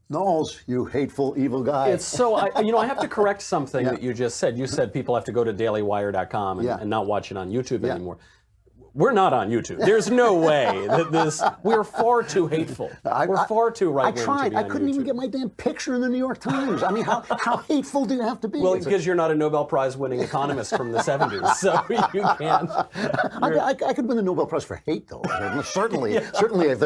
Knowles, you hateful, evil guy. It's so, I have to correct something that you just said. You said people have to go to dailywire.com and not watch it on YouTube anymore. We're not on YouTube. There's no way that we're far too hateful. We're far too right-wing. I tried. To be on I couldn't YouTube. even get my damn picture in the New York Times. I mean, how hateful do you have to be? Well, because you're not a Nobel Prize-winning economist from the 70s, so you can't. I could win the Nobel Prize for hate, though. Certainly, certainly, if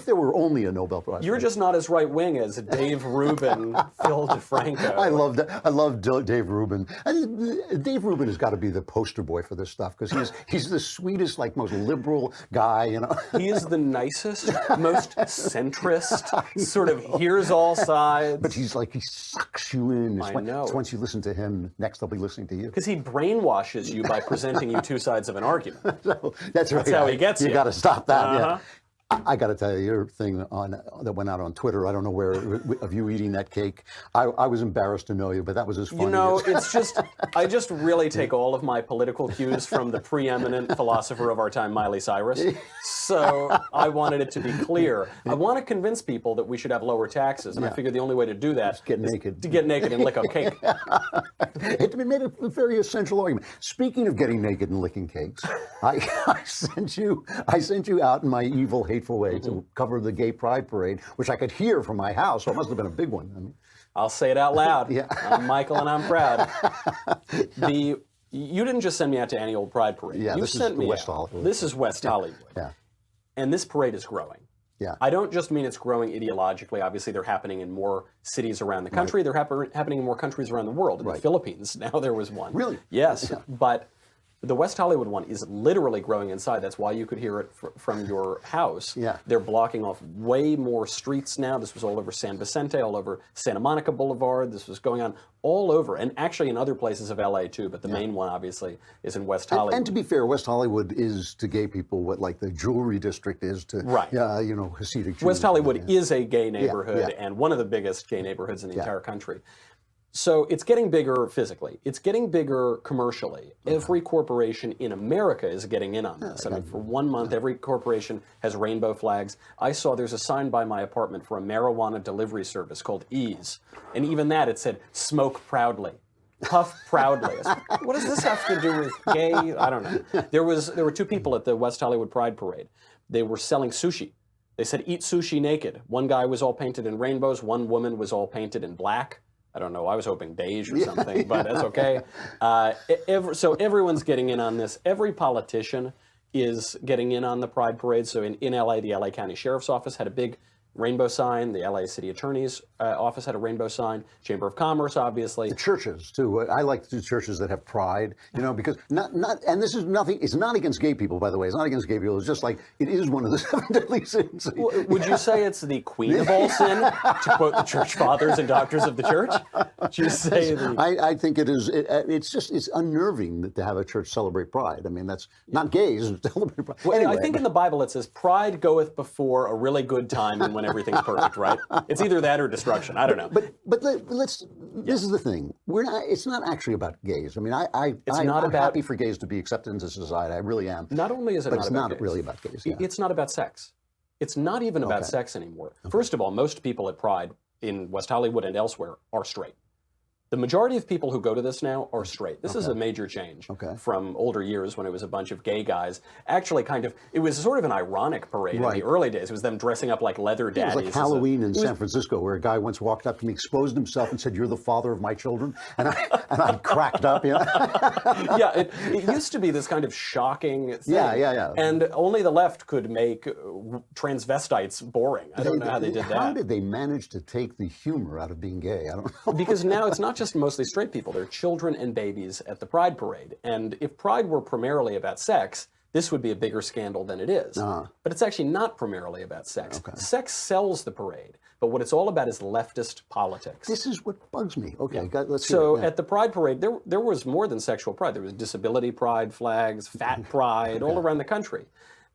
there were only a Nobel Prize. You're just not as right-wing as Dave Rubin, Phil DeFranco. I love Dave Rubin. Dave Rubin has got to be the poster boy for this stuff because he's the sweetest, like most liberal guy, you know. He is the nicest, most centrist, sort of hears all sides. But he's like, he sucks you in. I know. So once you listen to him, next I'll be listening to you. Because he brainwashes you by presenting you two sides of an argument. So, that's right. That's how he gets you. You got to stop that. Yeah. I got to tell you, your thing that went out on Twitter, I don't know where, of you eating that cake. I was embarrassed to know you, but that was as funny. You know, it's just, I just really take all of my political cues from the preeminent philosopher of our time, Miley Cyrus. So I wanted it to be clear. I want to convince people that we should have lower taxes, and I figured the only way to do that is to get naked and lick a cake. It made a very essential argument. Speaking of getting naked and licking cakes, I sent you out in my evil, hateful way to cover the gay pride parade, which I could hear from my house, so it must have been a big one. I mean, I'll say it out loud. I'm Michael and I'm proud. You didn't just send me out to any old pride parade. Yeah, you this sent is me West out. Hollywood. This is West Hollywood. Yeah. And this parade is growing. Yeah. I don't just mean it's growing ideologically. Obviously, they're happening in more cities around the country. They're happening in more countries around the world. In the Philippines, now there was one. Really? Yes. Yeah. But the West Hollywood one is literally growing inside. That's why you could hear it from your house. Yeah. They're blocking off way more streets now. This was all over San Vicente, all over Santa Monica Boulevard. This was going on all over, and actually in other places of LA too, but the main one obviously is in West Hollywood. And to be fair, West Hollywood is to gay people what like the jewelry district is to Hasidic Jews. West Hollywood is a gay neighborhood and one of the biggest gay neighborhoods in the entire country. So it's getting bigger physically. It's getting bigger commercially. Every corporation in America is getting in on this. I mean, for 1 month, every corporation has rainbow flags. I saw there's a sign by my apartment for a marijuana delivery service called Ease. And even that, it said, smoke proudly. Puff proudly. What does this have to do with gay? I don't know. There were two people at the West Hollywood Pride Parade. They were selling sushi. They said, eat sushi naked. One guy was all painted in rainbows. One woman was all painted in black. I don't know. I was hoping beige or something, but that's okay. So everyone's getting in on this. Every politician is getting in on the Pride Parade. So in LA, the LA County Sheriff's Office had a big rainbow sign. The LA City Attorney's Office had a rainbow sign. Chamber of Commerce, obviously. The churches too. I like the churches that have pride, you know, because and this is nothing. It's not against gay people, by the way. It's not against gay people. It's just like it is one of the 7 deadly sins. Would you say it's the queen of all sin, to quote the church fathers and doctors of the church? Would you say I think it is. It's unnerving to have a church celebrate pride. I mean, that's not gays celebrate pride. Well, anyway, I think in the Bible it says pride goeth before a really good time and when everything's perfect, right? It's either that or destruction. I don't know. But let's. This is the thing. We're not. It's not actually about gays. I mean, I'm happy for gays to be accepted into society. I really am. Not only is it but not it's about not gays, really about gays. Yeah. It's not about sex. It's not even about sex anymore. First of all, most people at Pride in West Hollywood and elsewhere are straight. The majority of people who go to this now are straight. This is a major change from older years when it was a bunch of gay guys. Actually, it was sort of an ironic parade in the early days. It was them dressing up like leather daddies. It was like Halloween in San Francisco, where a guy once walked up to me, exposed himself, and said, "You're the father of my children," and I cracked up. You know? Yeah, it used to be this kind of shocking thing. Yeah. And only the left could make transvestites boring. I don't know how they did that. How did they manage to take the humor out of being gay? I don't know. Because now it's not just mostly straight people. There are children and babies at the Pride Parade. And if Pride were primarily about sex, this would be a bigger scandal than it is. But it's actually not primarily about sex. Sex sells the parade. But what it's all about is leftist politics. This is what bugs me. Okay, let's So at the Pride Parade, there was more than sexual pride. There was disability pride flags, fat pride, all around the country.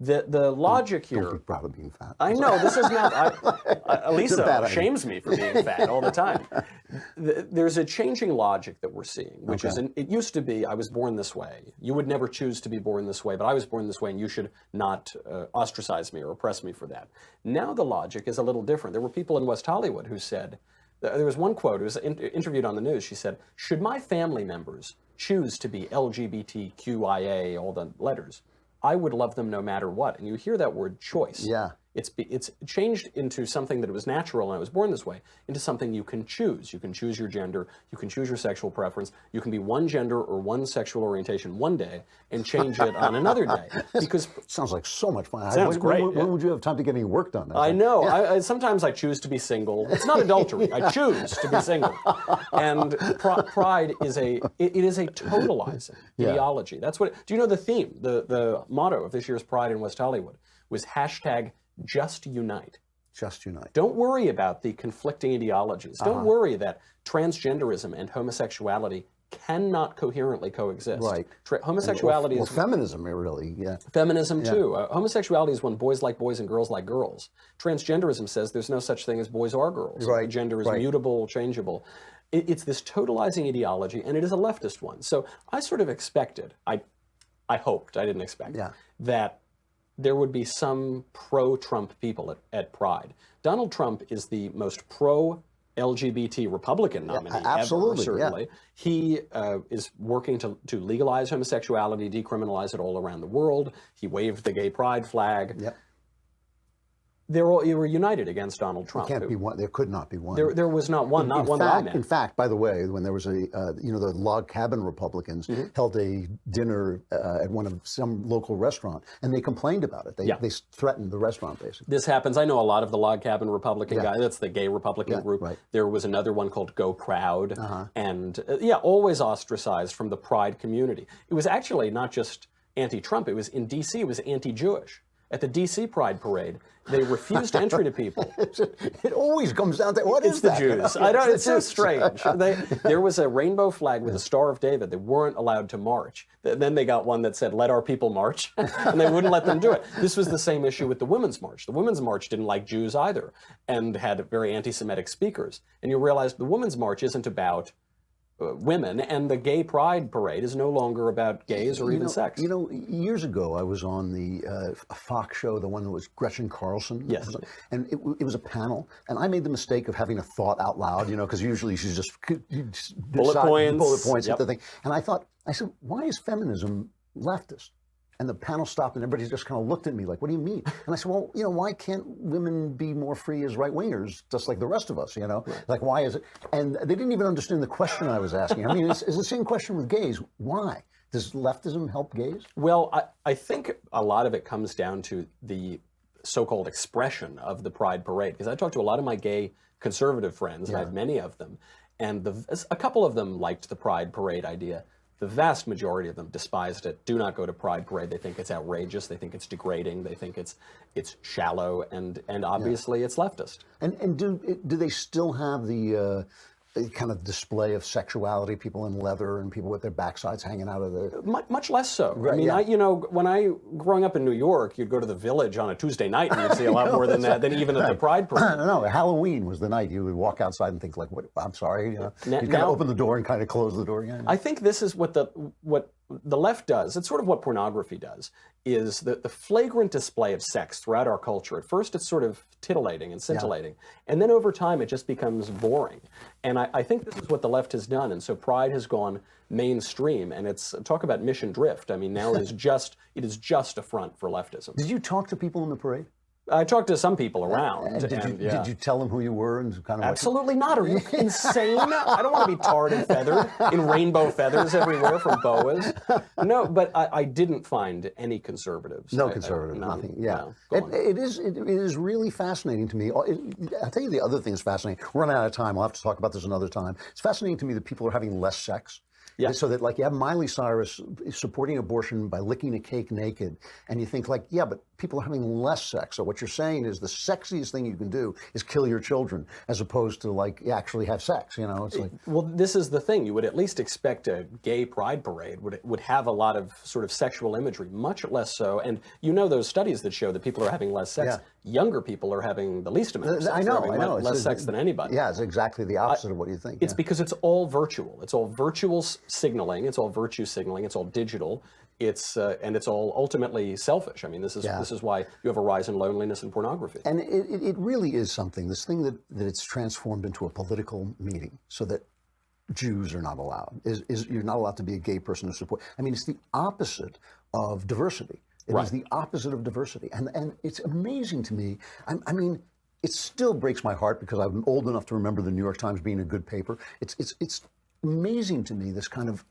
The logic here. Don't be proud of being fat. I know this is not. Lisa shames me for being fat all the time. There's a changing logic that we're seeing, which is it used to be I was born this way. You would never choose to be born this way, but I was born this way, and you should not ostracize me or oppress me for that. Now the logic is a little different. There were people in West Hollywood who said. There was one quote, it was interviewed on the news, she said, should my family members choose to be LGBTQIA, all the letters, I would love them no matter what. And you hear that word choice. Yeah. It's changed into something that was natural and I was born this way, into something you can choose. You can choose your gender, you can choose your sexual preference, you can be one gender or one sexual orientation one day and change it on another day. Because sounds like so much fun. Sounds great. When would you have time to get any work done? I know. Yeah. Sometimes I choose to be single. It's not adultery. I choose to be single. And pride is a totalizing ideology. That's what. Do you know the theme? The motto of this year's Pride in West Hollywood was #Just Unite. Just unite. Don't worry about the conflicting ideologies. Don't worry that transgenderism and homosexuality cannot coherently coexist. Right. Homosexuality or is feminism, really. Yeah. Feminism too. Homosexuality is when boys like boys and girls like girls. Transgenderism says there's no such thing as boys or girls. Right. Gender is mutable, changeable. It's this totalizing ideology, and it is a leftist one. So I sort of expected, I hoped, I didn't expect, that there would be some pro-Trump people at Pride. Donald Trump is the most pro-LGBT Republican nominee ever, certainly. He is working to legalize homosexuality, decriminalize it all around the world. He waved the gay pride flag. Yep. They were united against Donald Trump. There can't be one. There could not be one. There was not one. Not one that I met. In fact, by the way, when there was the log cabin Republicans held a dinner at some local restaurant, and they complained about it. They threatened the restaurant, basically. This happens. I know a lot of the log cabin Republican guys. That's the gay Republican group. Right. There was another one called Go Proud, and always ostracized from the Pride community. It was actually not just anti-Trump. It was in D.C. It was anti-Jewish. At the D.C. Pride Parade, they refused entry to people. It always comes down to what is that? It's the Jews. I don't. It's so strange. There was a rainbow flag with a Star of David. They weren't allowed to march. Then they got one that said, "Let our people march," and they wouldn't let them do it. This was the same issue with the Women's March. The Women's March didn't like Jews either, and had very anti-Semitic speakers. And you realize the Women's March isn't about women, and the gay pride parade is no longer about gays or even sex. Years ago, I was on the Fox show, the one that was Gretchen Carlson. Yes. And it was a panel, and I made the mistake of having a thought out loud, because usually she's just bullet points at the thing. And I said, why is feminism leftist? And the panel stopped, and everybody just kind of looked at me like, what do you mean? And I said, well, why can't women be more free as right-wingers, just like the rest of us, Right. Like, why is it? And they didn't even understand the question I was asking. I mean, it's the same question with gays. Why? Does leftism help gays? Well, I think a lot of it comes down to the so-called expression of the Pride Parade. Because I talked to a lot of my gay conservative friends, and I have many of them, and a couple of them liked the Pride Parade idea. The vast majority of them despised it, do not go to Pride Parade. They think it's outrageous. They think it's degrading. They think it's shallow, and obviously it's leftist. And do they still have the kind of display of sexuality, people in leather and people with their backsides hanging out of the... Much less so. Right, I mean, when growing up in New York, you'd go to the Village on a Tuesday night and you'd see a lot more than even at the Pride Parade. No, Halloween was the night you would walk outside and think like, what, I'm sorry, you'd kind of open the door and kind of close the door again. I think this is what the left does. It's sort of what pornography does, is the flagrant display of sex throughout our culture. At first, it's sort of titillating and scintillating, and then over time, it just becomes boring. And I think this is what the left has done. And so Pride has gone mainstream, and it's talk about mission drift. I mean, now it is just a front for leftism. Did you talk to people in the parade? I talked to some people around. Did you tell them who you were and kind of? Absolutely not. Are you insane? I don't want to be tarred and feathered in rainbow feathers everywhere from boas. No, but I didn't find any conservatives. No conservatives, nothing. Yeah, it is really fascinating to me. I'll tell you the other thing that's fascinating. We're running out of time. I'll have to talk about this another time. It's fascinating to me that people are having less sex. Yeah. So that, like, you have Miley Cyrus supporting abortion by licking a cake naked, and you think, like, yeah, but people are having less sex. So what you're saying is the sexiest thing you can do is kill your children, as opposed to like actually have sex. You know, it's like, well, this is the thing. You would at least expect a gay pride parade would have a lot of sort of sexual imagery, much less so. And you know those studies that show that people are having less sex. Younger people are having the least amount of sex. I know, They're I having know. less sex than anybody. Yeah, it's exactly the opposite of what you think. It's because it's all virtual. It's all virtual signaling. It's all virtue signaling. It's all digital. It's and it's all ultimately selfish. I mean, this is why you have a rise in loneliness and pornography. And it really is something. This thing that it's transformed into a political meeting, so that Jews are not allowed. Is you're not allowed to be a gay person to support. I mean, it's the opposite of diversity. It is the opposite of diversity, and it's amazing to me. I mean, it still breaks my heart because I'm old enough to remember the New York Times being a good paper. It's amazing to me, this kind of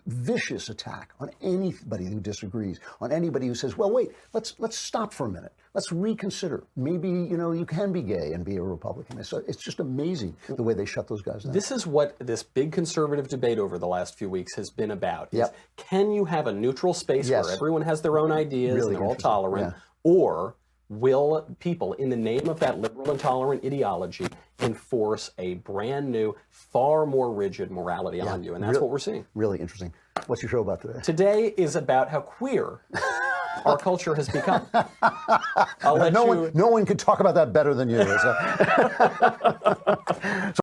vicious attack on anybody who disagrees, on anybody who says, well, wait, let's stop for a minute. Let's reconsider. Maybe, you know, you can be gay and be a Republican. It's just amazing the way they shut those guys down. This is what this big conservative debate over the last few weeks has been about. Is, can you have a neutral space where everyone has their own ideas and they're all tolerant, or will people, in the name of that liberal and tolerant ideology, enforce a brand new, far more rigid morality on you? And that's what we're seeing. Really interesting. What's your show about today? Today is about how queer our culture has become. I'll let no one could talk about that better than you.